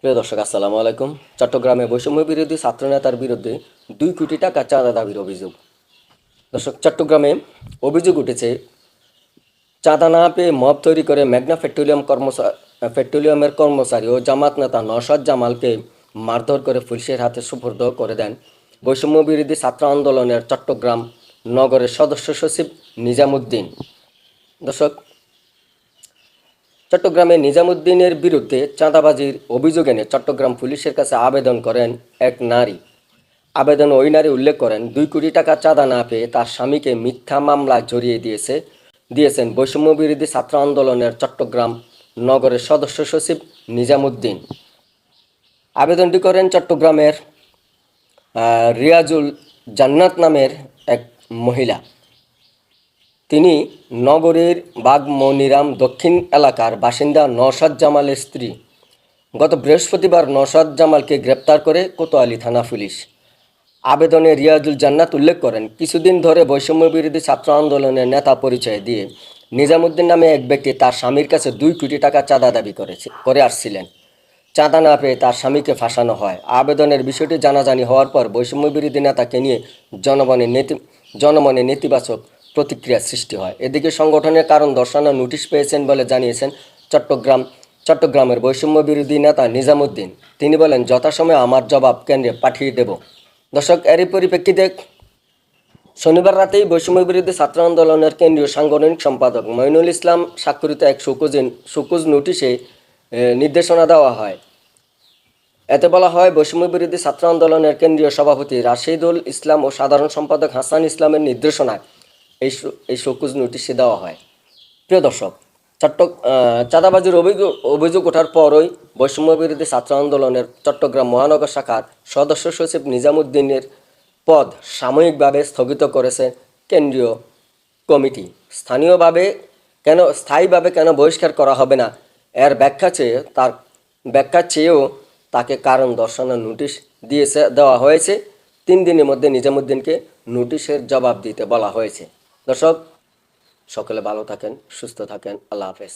প্রিয় দর্শক, আসসালামু আলাইকুম। চট্টগ্রামে বৈষম্য বিরোধী ছাত্রনেতার বিরুদ্ধে 2 কোটি টাকা চাঁদা দাবির অভিযোগ। দর্শক, চট্টগ্রামে অভিযোগ উঠেছে চাঁদা না পেয়ে মব তৈরি করে মেঘনা পেট্রোলিয়ামের কর্মচারী ও জামাত নেতা নওশাদ জামালকে মারধর করে পুলিশের হাতে সুপর্দ করে দেন বৈষম্য বিরোধী ছাত্র আন্দোলনের চট্টগ্রাম নগরের সদস্য সচিব নিজামুদ্দিন। দর্শক, চট্টগ্রামে নিজামুদ্দিনের বিরুদ্ধে চাঁদাবাজির অভিযোগ এনে চট্টগ্রাম পুলিশের কাছে আবেদন করেন এক নারী। আবেদনে ওই নারী উল্লেখ করেন 2 কোটি টাকা চাঁদা না পেয়ে তার স্বামীকে মিথ্যা মামলায় জড়িয়ে দিয়েছেন বৈষম্য বিরোধী ছাত্র আন্দোলনের চট্টগ্রাম নগরের সদস্য সচিব নিজামুদ্দিন। আবেদনটি করেন চট্টগ্রামের রিয়াজুল জান্নাত নামের এক মহিলা। তিনি নগরীর বাগমনিরাম দক্ষিণ এলাকার বাসিন্দা নওশাদ জামালের স্ত্রী। গত বৃহস্পতিবার নওশাদ জামালকে গ্রেপ্তার করে কোতোয়ালি থানা পুলিশ। আবেদনে রিয়াজুল জান্নাত উল্লেখ করেন, কিছুদিন ধরে বৈষম্য বিরোধী ছাত্র আন্দোলনের নেতা পরিচয় দিয়ে নিজামুদ্দিন নামে এক ব্যক্তি তার স্বামীর কাছে 2 কোটি টাকা চাঁদা দাবি করে আসছিলেন। চাঁদা না পেয়ে তার স্বামীকে ফাঁসানো হয়। আবেদনের বিষয়টি জানাজানি হওয়ার পর বৈষম্য বিরোধী নেতাকে নিয়ে জনমনে নেতিবাচক প্রতিক্রিয়া সৃষ্টি হয়। এদিকে সংগঠনের কারণ দর্শানোর নোটিশ পেয়েছেন বলে জানিয়েছেন চট্টগ্রামের বৈষম্য বিরোধী নেতা নিজামুদ্দিন। তিনি বলেন, যথাসময়ে আমার জবাব কেন্দ্রে পাঠিয়ে দেব। দর্শক, এরই পরিপ্রেক্ষিতে শনিবার রাতেই বৈষম্য বিরোধী ছাত্র আন্দোলনের কেন্দ্রীয় সাংগঠনিক সম্পাদক মঈনুল ইসলাম স্বাক্ষরিত এক শোকজ নোটিশে নির্দেশনা দেওয়া হয়। এতে বলা হয়, বৈষম্য বিরোধী ছাত্র আন্দোলনের কেন্দ্রীয় সভাপতি রাশিদুল ইসলাম ও সাধারণ সম্পাদক হাসান ইসলামের নির্দেশনায় এই শোকজ নোটিশে দেওয়া হয়। প্রিয় দর্শক, চাঁদাবাজির অভিযোগ ওঠার পরই বৈষম্য বিরোধী ছাত্র আন্দোলনের চট্টগ্রাম মহানগর শাখার সদস্য সচিব নিজামুদ্দিনের পদ সাময়িকভাবে স্থগিত করেছে কেন্দ্রীয় কমিটি। স্থায়ীভাবে কেন বহিষ্কার করা হবে না, এর ব্যাখ্যা চেয়েও তাকে কারণ দর্শানোর নোটিশ দেওয়া হয়েছে। 3 দিনের মধ্যে নিজামুদ্দিনকে নোটিশের জবাব দিতে বলা হয়েছে। দর্শক, সকলে ভালো থাকেন, সুস্থ থাকেন। আল্লাহ হাফেজ।